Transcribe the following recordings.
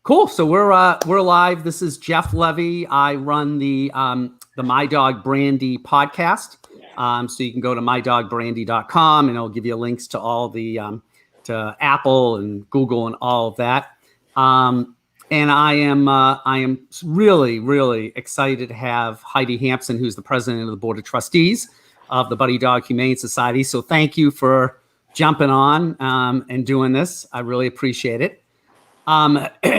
Cool. So we're live. This is Jeff Levy. I run the My Dog Brandy podcast. So you can go to mydogbrandy.com and it'll give you links to all the to Apple and Google and all of that. And I am really, really excited to have Heidi Hampson, who's the president of the board of trustees of the Buddy Dog Humane Society. So thank you for jumping on and doing this. I really appreciate it.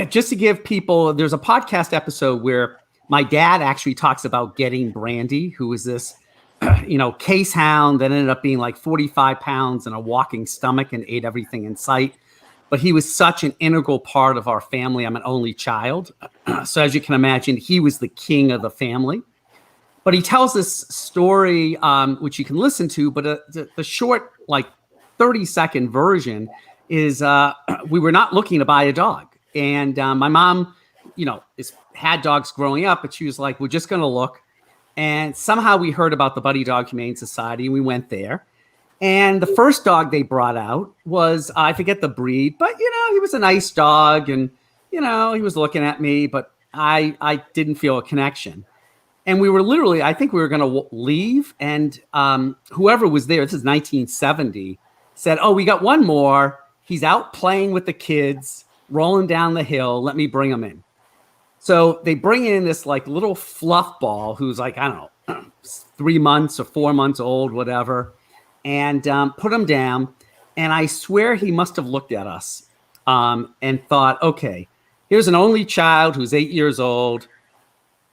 Just to give people, there's a podcast episode where my dad actually talks about getting Brandy, who was this, case hound that ended up being like 45 pounds and a walking stomach and ate everything in sight. But he was such an integral part of our family. I'm an only child. So as you can imagine, he was the king of the family. But he tells this story, which you can listen to, but the short, 30-second version is we were not looking to buy a dog. And my mom, had dogs growing up, but she was like, we're just going to look. And somehow we heard about the Buddy Dog Humane Society and we went there. And the first dog they brought out was, I forget the breed, but, he was a nice dog. And, he was looking at me, but I didn't feel a connection. And we were literally, I think we were going to leave. And whoever was there, this is 1970, said, oh, we got one more. He's out playing with the kids, rolling down the hill. Let me bring him in. So they bring in this little fluff ball who's 3 months or 4 months old, whatever, and put him down. And I swear he must have looked at us and thought, okay, here's an only child who's 8 years old,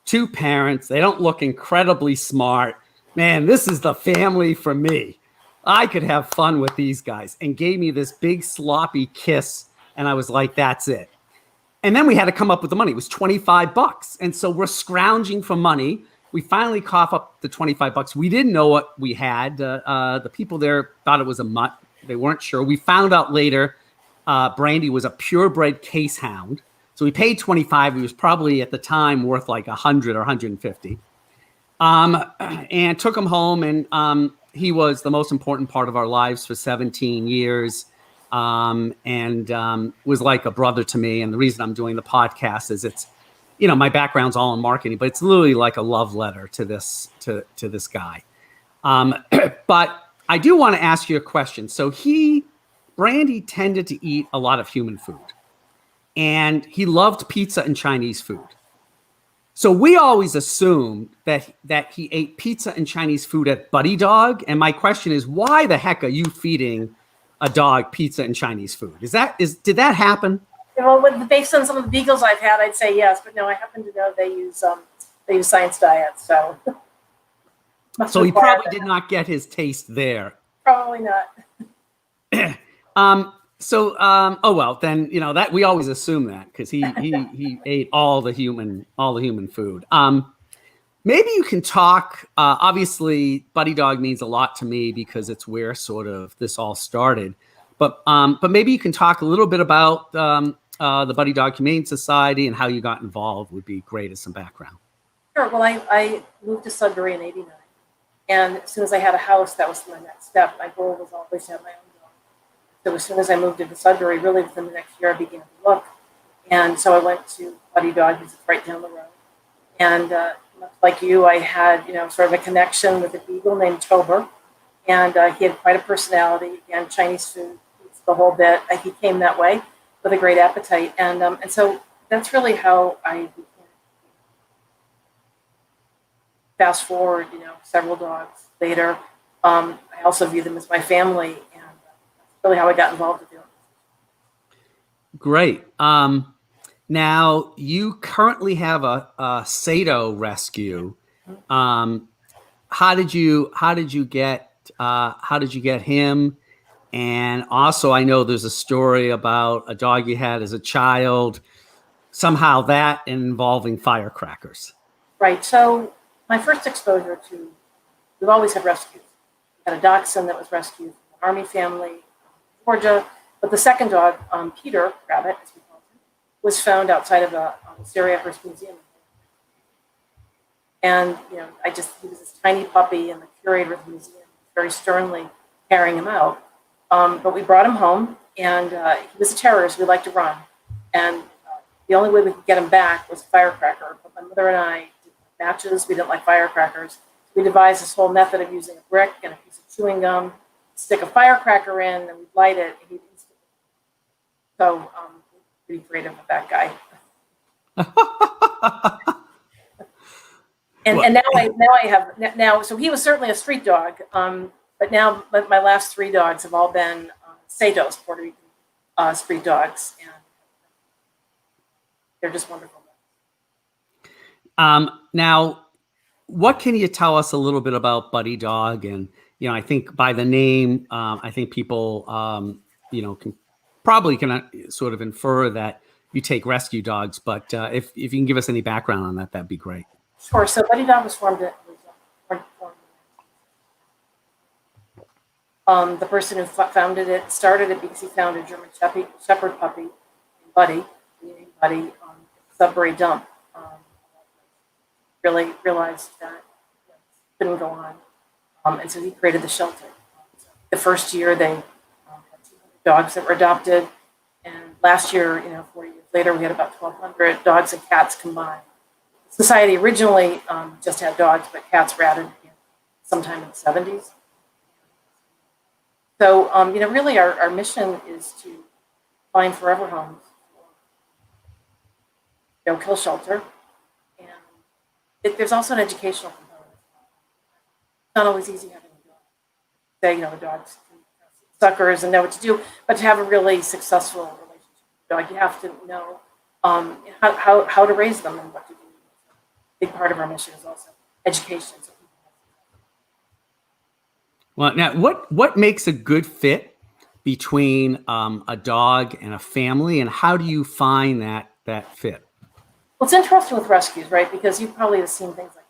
2 parents. They don't look incredibly smart. Man, this is the family for me. I could have fun with these guys, and gave me this big sloppy kiss. And I was like, that's it. And then we had to come up with the money. It was $25. And so we're scrounging for money. We finally cough up the $25. We didn't know what we had. The people there thought it was a mutt. They weren't sure. We found out later Brandy was a purebred case hound. So we paid $25. He was probably at the time worth like $100 or $150. And took him home, and he was the most important part of our lives for 17 years, and was like a brother to me. And the reason I'm doing the podcast is it's, my background's all in marketing, but it's literally like a love letter to this guy. But I do want to ask you a question. So Brandy tended to eat a lot of human food, and he loved pizza and Chinese food. So we always assumed that he ate pizza and Chinese food at Buddy Dog. And my question is, why the heck are you feeding a dog pizza and Chinese food? Did that happen? Well, based on some of the beagles I've had, I'd say yes, but no, I happen to know they use science diets. So he probably did not get his taste there. Probably not. Oh well, then that we always assume that because he ate all the human food. Maybe you can talk. Obviously, Buddy Dog means a lot to me because it's where sort of this all started. But maybe you can talk a little bit about the Buddy Dog Humane Society and how you got involved. Would be great as some background. Sure. Well, I moved to Sudbury in '89, and as soon as I had a house, that was my next step. My goal was always to have my own. So as soon as I moved into Sudbury, really within the next year, I began to look. And so I went to Buddy Dog, who's right down the road. And much like you, I had, sort of a connection with a beagle named Tober. And he had quite a personality, again, Chinese food, the whole bit. He came that way with a great appetite. And so that's really how I became. Fast forward, several dogs later. I also view them as my family. Really how I got involved with it. Great. Now you currently have a Sato rescue. How did you get him? And also, I know there's a story about a dog you had as a child. Somehow that involving firecrackers. Right. So my first exposure to, we've always had rescues. We had a dachshund that was rescued from an Army family. Georgia, but the second dog, Peter Rabbit, as we call him, was found outside of a Syriac museum. And he was this tiny puppy, and the curator of the museum very sternly carrying him out. But we brought him home, and he was a terrorist. We liked to run, and the only way we could get him back was firecracker. But my mother and I did matches. We didn't like firecrackers. We devised this whole method of using a brick and a piece of chewing gum, stick a firecracker in, and we'd light it, and he'd instantly. So, pretty creative with that guy. And now I have so he was certainly a street dog, but now my last 3 dogs have all been Satos, Puerto Rican street dogs, and they're just wonderful. Now, what can you tell us a little bit about Buddy Dog? And I think by the name, I think people can sort of infer that you take rescue dogs. But if you can give us any background on that, that'd be great. Sure. So Buddy Dog was formed. The person who founded it started it because he found a German Shepherd puppy, Buddy, named Buddy, Sudbury dump. Really realized that it couldn't go on, and so he created the shelter. The first year they had 200 dogs that were adopted, and last year, 4 years later, we had about 1,200 dogs and cats combined. Society originally just had dogs, but cats were added sometime in the 70s. So, really our mission is to find forever homes, kill shelter, and there's also an educational component. It's not always easy having a dog. Say, the dogs can suckers and know what to do, but to have a really successful relationship with the dog, you have to know how to raise them and what to do. A big part of our mission is also education. So well, now, what makes a good fit between a dog and a family, and how do you find that fit? Well, it's interesting with rescues, right? Because you probably have seen things like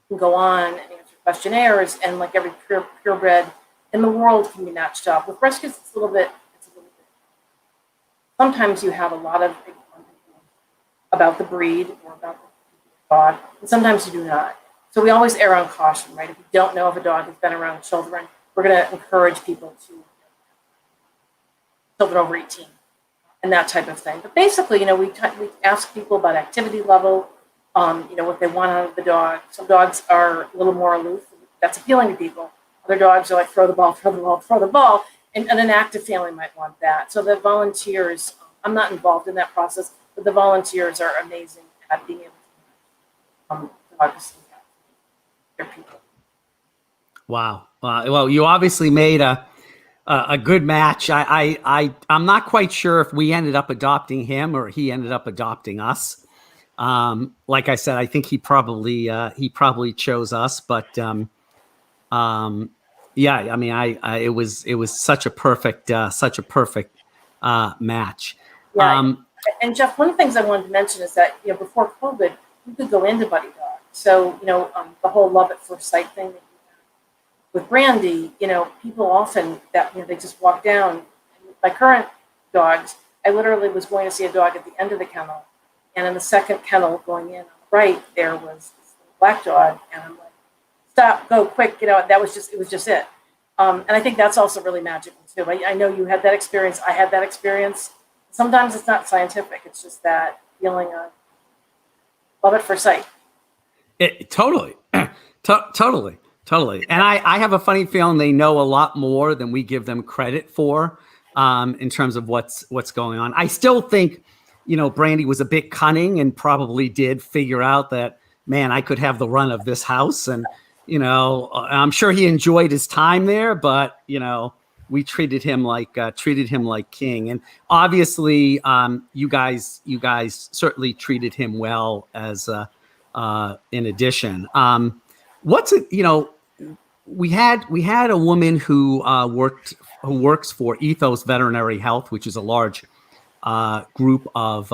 you can go on and answer questionnaires, and like every purebred in the world can be matched up. With rescues, it's a little bit. Sometimes you have a lot of about the breed or about the dog, and sometimes you do not. So we always err on caution, right? If you don't know if a dog has been around children, we're going to encourage people to children over 18 and that type of thing. But basically, we ask people about activity level, what they want out of the dog. Some dogs are a little more aloof. That's appealing to people. Other dogs are like throw the ball, throw the ball, throw the ball. And an active family might want that. So the volunteers, I'm not involved in that process, but the volunteers are amazing at being able to dogs. People. Wow. Well, you obviously made a good match. I'm not quite sure if we ended up adopting him or he ended up adopting us. Like I said, I think he probably chose us, but yeah, I mean, it was such a perfect match. Yeah. And Jeff, one of the things I wanted to mention is that before COVID, you could go into Buddy Dog. So, the whole love at first sight thing that you have with Brandy, people often they just walk down. My current dogs, I literally was going to see a dog at the end of the kennel, and in the second kennel going in on the right, there was this black dog, and I'm like, stop, go quick, it was just it. And I think that's also really magical too. I know you had that experience. I had that experience. Sometimes it's not scientific. It's just that feeling of love at first sight. Totally. And I have a funny feeling they know a lot more than we give them credit for in terms of what's going on. I still think, Brandy was a bit cunning and probably did figure out that, man, I could have the run of this house. And, I'm sure he enjoyed his time there, but, we treated him like king. And obviously you guys certainly treated him well as in addition. We had a woman who works for Ethos Veterinary Health, which is a large group of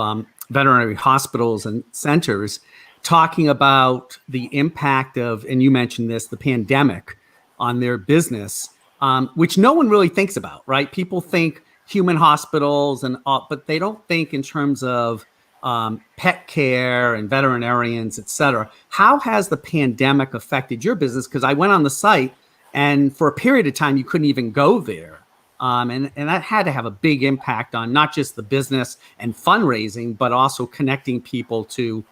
veterinary hospitals and centers, talking about the impact of, and you mentioned this, the pandemic on their business, which no one really thinks about, right? People think human hospitals but they don't think in terms of pet care and veterinarians, et cetera. How has the pandemic affected your business? Because I went on the site and for a period of time, you couldn't even go there And that had to have a big impact on not just the business and fundraising, but also connecting people to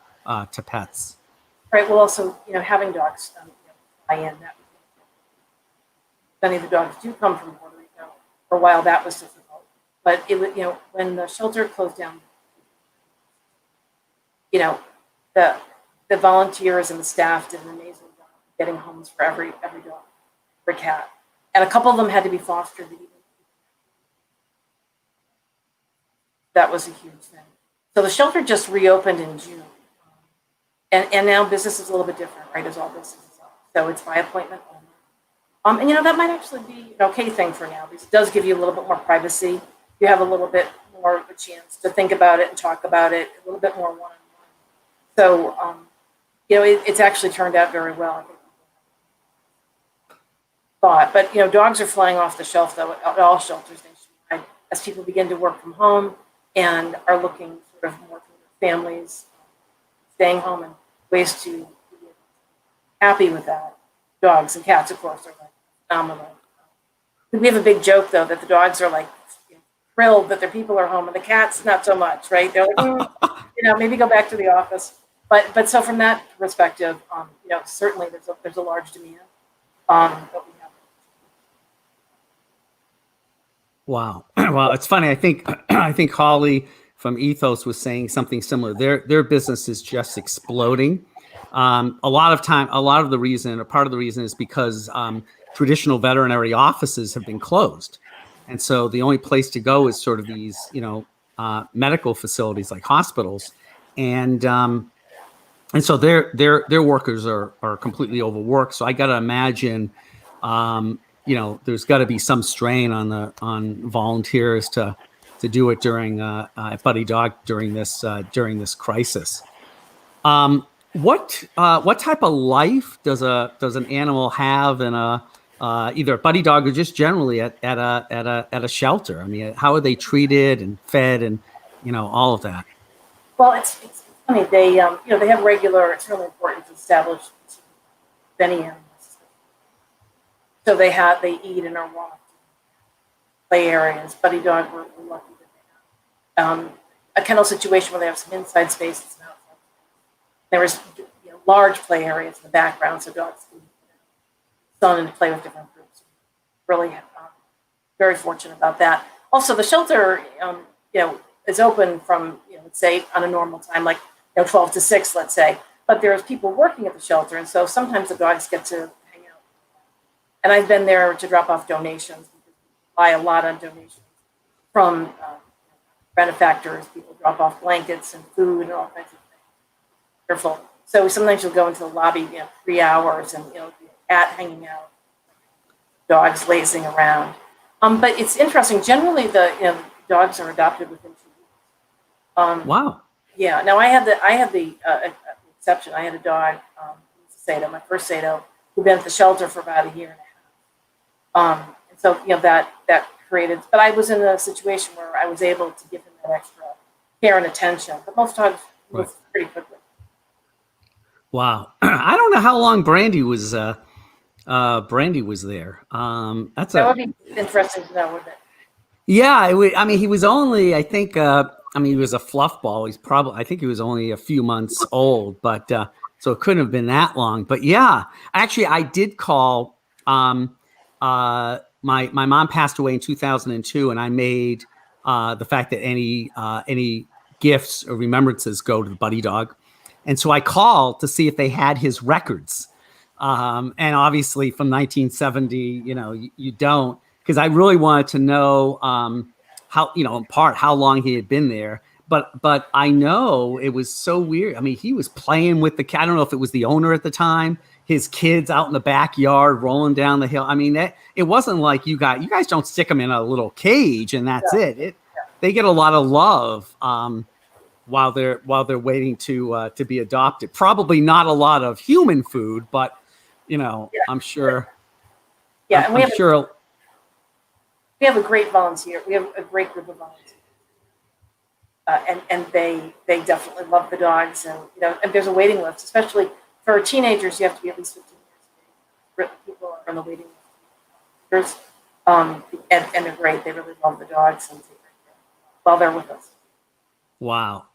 pets. Right. Well, also, having dogs fly in. Many of the dogs do come from Puerto Rico. For a while, that was difficult. But it was, when the shelter closed down, the volunteers and the staff did an amazing job getting homes for every dog, every cat, and a couple of them had to be fostered. That was a huge thing. So the shelter just reopened in June, and now business is a little bit different, right? As all businesses are. So it's by appointment only. And that might actually be an okay thing for now, because it does give you a little bit more privacy. You have a little bit more of a chance to think about it and talk about it, a little bit more one-on-one. So, it's actually turned out very well, I think. But, dogs are flying off the shelf, though, at all shelters nationwide, as people begin to work from home and are looking sort of more for their families, staying home, and ways to be happy with that. Dogs and cats, of course, are like phenomenal. We have a big joke, though, that the dogs are like thrilled that their people are home, and the cats not so much, right? They're like, maybe go back to the office. But so from that perspective, certainly there's a large demand. But we have. Wow. Well, it's funny. I think Holly from Ethos was saying something similar. Their business is just exploding. A lot of the reason, or part of the reason, is because traditional veterinary offices have been closed, and so the only place to go is sort of these, medical facilities like hospitals, and so their workers are completely overworked. So I got to imagine, there's got to be some strain on volunteers to do it during Buddy Dog during this crisis. What type of life does an animal have in either a Buddy Dog or just generally at a shelter? I mean, how are they treated and fed and all of that? Well, it's funny. They they have regular. It's really important to establish many animals. So they eat and are walked. Play areas. Buddy Dog, we're lucky that they have a kennel situation where they have some inside space and some outside. There was large play areas in the background, so dogs can sun and play with different groups. Really, very fortunate about that. Also, the shelter, is open from let's say on a normal time, like 12 to 6, let's say. But there's people working at the shelter, and so sometimes the dogs get to hang out. And I've been there to drop off donations. We buy a lot on donations from benefactors. People drop off blankets and food and all kinds of things. Careful. So sometimes you'll go into the lobby, 3 hours, and the cat hanging out, dogs lazing around. But it's interesting. Generally, the dogs are adopted within 2 weeks. Wow. Yeah. Now I had the exception. I had a dog, Sato, my first Sato, who'd been at the shelter for about a year and a half. And so that created. But I was in a situation where I was able to give him that extra care and attention. But most dogs move pretty quickly. Wow. I don't know how long Brandy was there. That would be interesting to know, wouldn't it? Yeah, he was only, I think, he was a fluff ball. I think he was only a few months old, but so it couldn't have been that long. But yeah, actually, I did call. My mom passed away in 2002, and I made the fact that any gifts or remembrances go to the Buddy Dog. And so I called to see if they had his records. And obviously from 1970, you don't, because I really wanted to know how, in part, how long he had been there. But I know it was so weird. I mean, he was playing with the cat. I don't know if it was the owner at the time, his kids out in the backyard rolling down the hill. I mean, it wasn't like you guys don't stick them in a little cage and that's it. They get a lot of love. While they're waiting to be adopted. Probably not a lot of human food, but I'm sure. Yeah, and we have a great volunteer. We have a great group of volunteers, and they definitely love the dogs, and and there's a waiting list, especially for teenagers. You have to be at least 15 years of age. People are on the waiting list. And they're great. They really love the dogs and take great care while they're with us. Wow.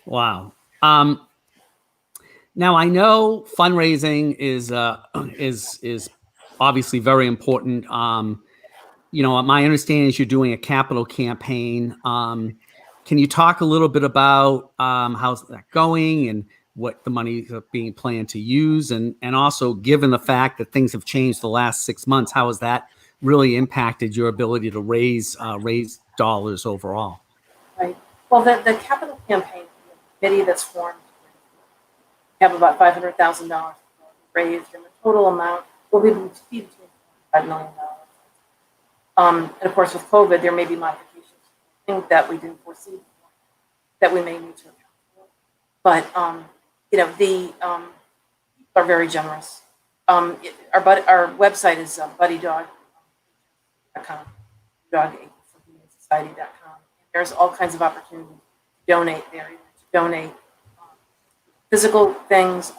Wow. Now I know fundraising is obviously very important. My understanding is you're doing a capital campaign. Can you talk a little bit about how's that going and what the money is being planned to use, and also given the fact that things have changed the last 6 months, how has that really impacted your ability to raise dollars overall? Right. Well, the capital campaign committee that's formed, we have about $500,000 raised, and the total amount will be between $5 million. And of course, with COVID, there may be modifications that we didn't foresee that we may need to account for. But the are very generous. Our website is buddydog.com, dog-humane-society.com. There's all kinds of opportunities to donate there, to donate physical things,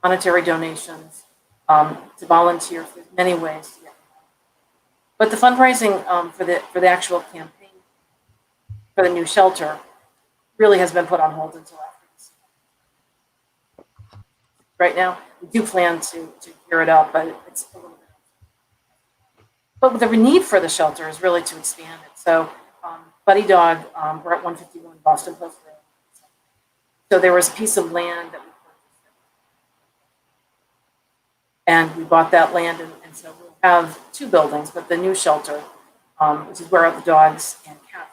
monetary donations, to volunteer. There's many ways to get involved. But the fundraising for the actual campaign for the new shelter really has been put on hold until after this. Right now, we do plan to gear it up, but it's a little bit. But the need for the shelter is really to expand it. So, Buddy Dog, we're at 151 Boston Post Road. So there was a piece of land that we purchased, and we bought that land, and so we'll have 2 buildings, but the new shelter, which is where the dogs and cats,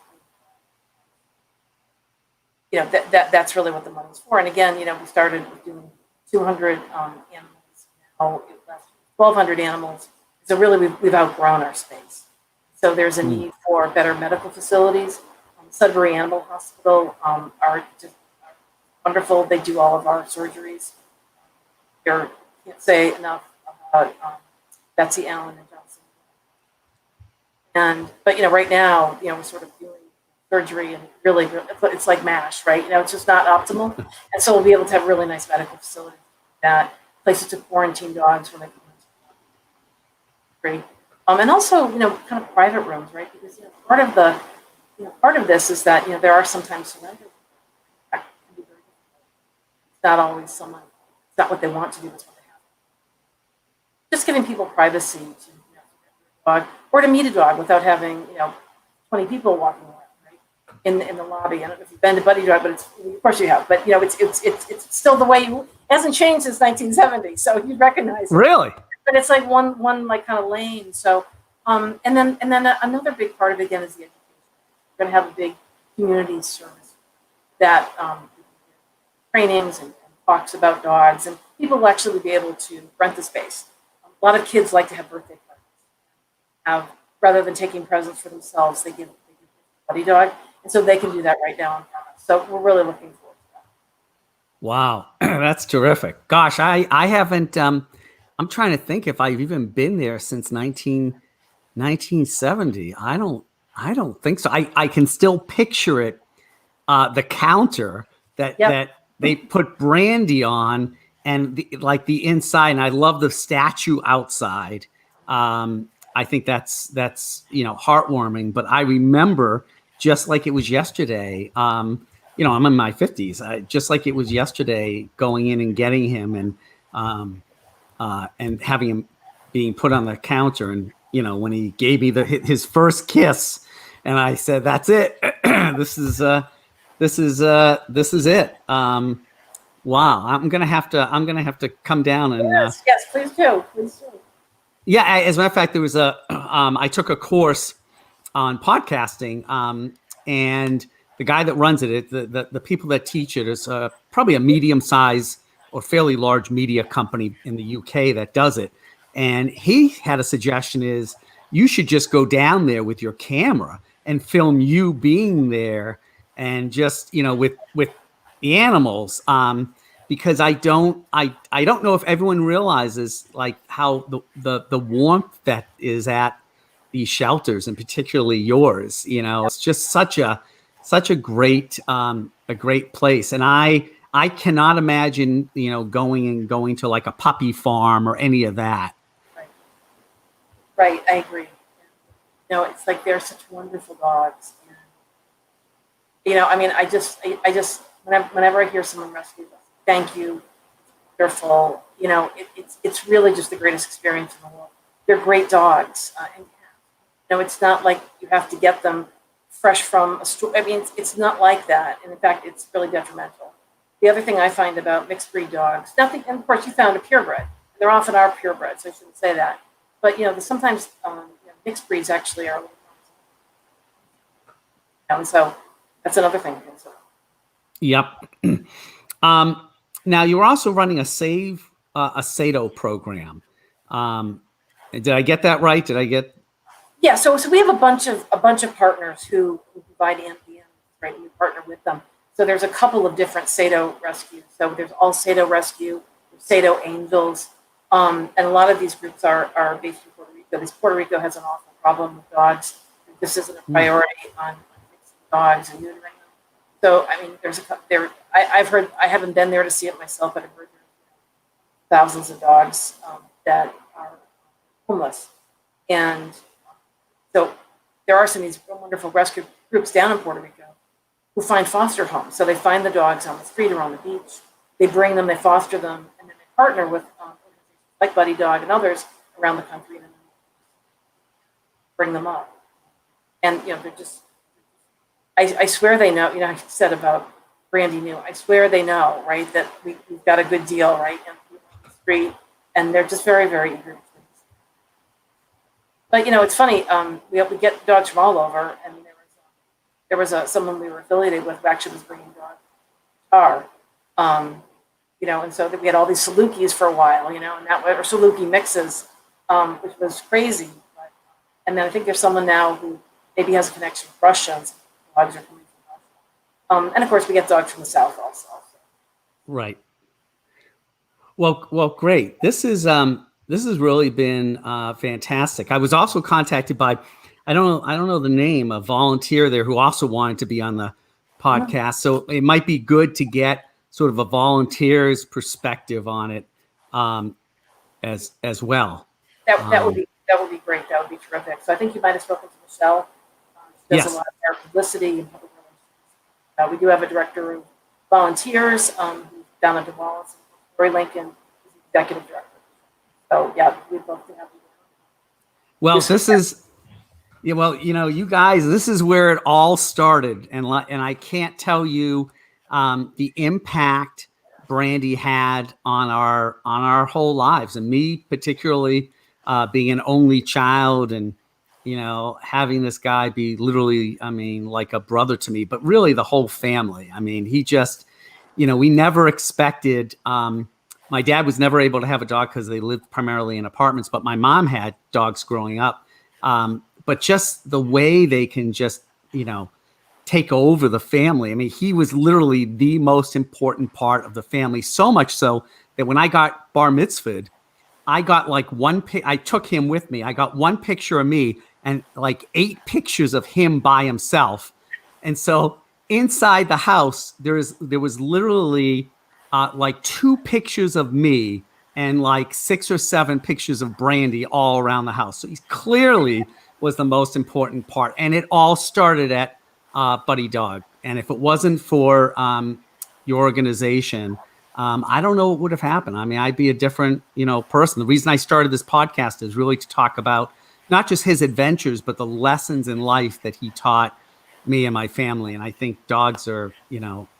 that's really what the money's for. And again, we started doing 200 animals. Now it left 1,200 animals. So really, we've outgrown our space. So there's a need for better medical facilities. Sudbury Animal Hospital are just wonderful. They do all of our surgeries. There can't say enough about Betsy Allen and Johnson. But right now, we're sort of doing surgery, and really it's like MASH, right? It's just not optimal. And so we'll be able to have really nice medical facilities, that places to quarantine dogs when they come in. Great. And also, kind of private rooms, right? Because part of this is that there are sometimes surrenders. That can be very difficult. It's not always it's not what they want to do, it's what they have. Just giving people privacy to dog, or to meet a dog without having 20 people walking around, right? In the lobby. I don't know if you've been to Buddy Dog, but of course you have. But it's still the way it hasn't changed since 1970, so you'd recognize it. Really? But it's like one like kind of lane. So and then another big part of it again is the education. We're going to have a big community service that trainings and talks about dogs, and people will actually be able to rent the space. A lot of kids like to have birthday parties. Rather than taking presents for themselves, they give Buddy Dog, and so they can do that right now in front of us. So we're really looking forward to that. Wow, that's terrific. Gosh, I haven't. I'm trying to think if I've even been there since 1970. I don't think so. I can still picture it, the counter that they put Brandy on, and the inside, and I love the statue outside. I think that's heartwarming, but I remember just like it was yesterday. I'm in my 50s. Just like it was yesterday, going in and getting him, and having him being put on the counter, and when he gave me his first kiss, and I said, "That's it. This is it." Wow, I'm gonna have to come down and yes, please do. Yeah, as a matter of fact, there was I took a course on podcasting, and the guy that runs it, the people that teach it is probably a medium-sized or fairly large media company in the UK that does it. And he had a suggestion is you should just go down there with your camera and film you being there, and just, with the animals. Because I don't know if everyone realizes like how the warmth that is at these shelters, and particularly yours, it's just such a great place. And I cannot imagine, going to like a puppy farm or any of that. Right. I agree. It's like they're such wonderful dogs. And, I mean, I just whenever I hear someone rescue them, thank you, wonderful. It's really just the greatest experience in the world. They're great dogs, and it's not like you have to get them fresh from a store. I mean, it's not like that, and in fact, it's really detrimental. The other thing I find about mixed breed dogs, nothing, and of course, you found a purebred. There often are purebreds, so I shouldn't say that. But sometimes mixed breeds actually are. And so that's another thing to consider. Yep. Now you're also running a Sado program. Did I get that right? Yeah. So we have a bunch of partners who provide AMPM, right? And we partner with them. So there's a couple of different Sado rescues. So there's All Sado Rescue, Sado Angels, and a lot of these groups are based in Puerto Rico. Because Puerto Rico has an awful problem with dogs. This isn't a priority on fixing dogs and neutering them. So I mean, I haven't been there to see it myself, but I've heard there's thousands of dogs that are homeless, and so there are some of these wonderful rescue groups down in Puerto Rico who find foster homes. So they find the dogs on the street or on the beach. They bring them, they foster them, and then they partner with organizations like Buddy Dog and others around the country, and then bring them up. And they're just. I swear they know, I said about Brandy knew, I swear they know, right, that we've got a good deal, right, and on the street, and they're just very, very eager to please. But, it's funny, we get dogs from all over, and there was someone we were affiliated with who actually was bringing dogs to our, and so that we had all these Salukis for a while, and that or Saluki mixes, which was crazy. And then I think there's someone now who maybe has a connection with Russians. Dogs are coming from Russia. And of course, we get dogs from the South also. Right. Well, great. This has really been fantastic. I was also contacted by, I don't know the name, a volunteer there who also wanted to be on the podcast. So it might be good to get sort of a volunteer's perspective on it as well. That would be great. That would be terrific. So I think you might have spoken to Michelle. She does a lot of our publicity and public relations. We do have a director of volunteers who's down at DeWallace. Roy Lincoln is the executive director. So yeah, we'd love to have you. Well, you guys, this is where it all started, and I can't tell you the impact Brandy had on our whole lives, and me particularly, being an only child, and having this guy be literally, I mean, like a brother to me, but really the whole family. I mean, he just, we never expected. My dad was never able to have a dog because they lived primarily in apartments, but my mom had dogs growing up. But just the way they can just, take over the family. I mean, he was literally the most important part of the family, so much so that when I got bar mitzvahed, I got like I took him with me. I got one picture of me and like 8 pictures of him by himself. And so inside the house, there was literally like 2 pictures of me and like 6 or 7 pictures of Brandy all around the house. So he clearly was the most important part. And it all started at Buddy Dog. And if it wasn't for your organization, I don't know what would have happened. I mean, I'd be a different, person. The reason I started this podcast is really to talk about not just his adventures, but the lessons in life that he taught me and my family. And I think dogs are,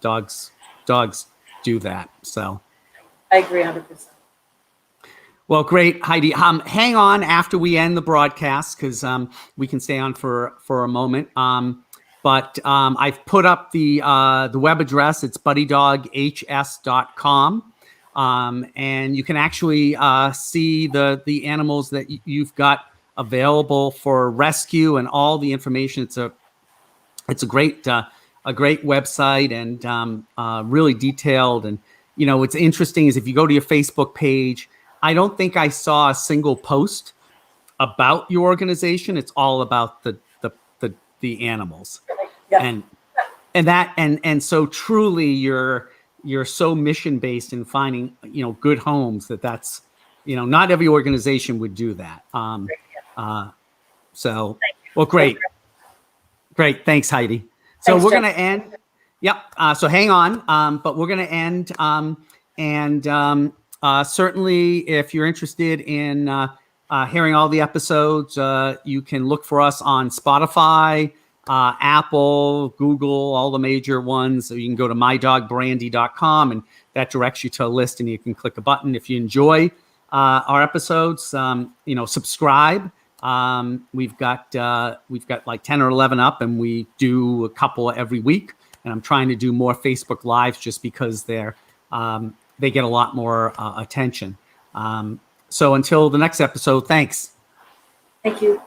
dogs do that. So I agree 100%. Well, great, Heidi. Hang on after we end the broadcast because we can stay on for a moment. But I've put up the web address. It's buddydoghs.com. And you can actually see the animals that you've got available for rescue and all the information. It's a great website and really detailed. And what's interesting is if you go to your Facebook page, I don't think I saw a single post about your organization. It's all about the animals. Yeah. And so truly you're so mission based in finding good homes that's not every organization would do that. So Thank you. Well, great. Great. Thanks, Heidi. So Thanks, we're Jeff. going to end. Yep. So hang on. But we're going to end. Certainly, if you're interested in hearing all the episodes, you can look for us on Spotify, Apple, Google, all the major ones. So you can go to mydogbrandy.com, and that directs you to a list, and you can click a button. If you enjoy our episodes, subscribe. We've got like 10 or 11 up, and we do a couple every week. And I'm trying to do more Facebook Lives just because they get a lot more attention. So until the next episode, thanks. Thank you.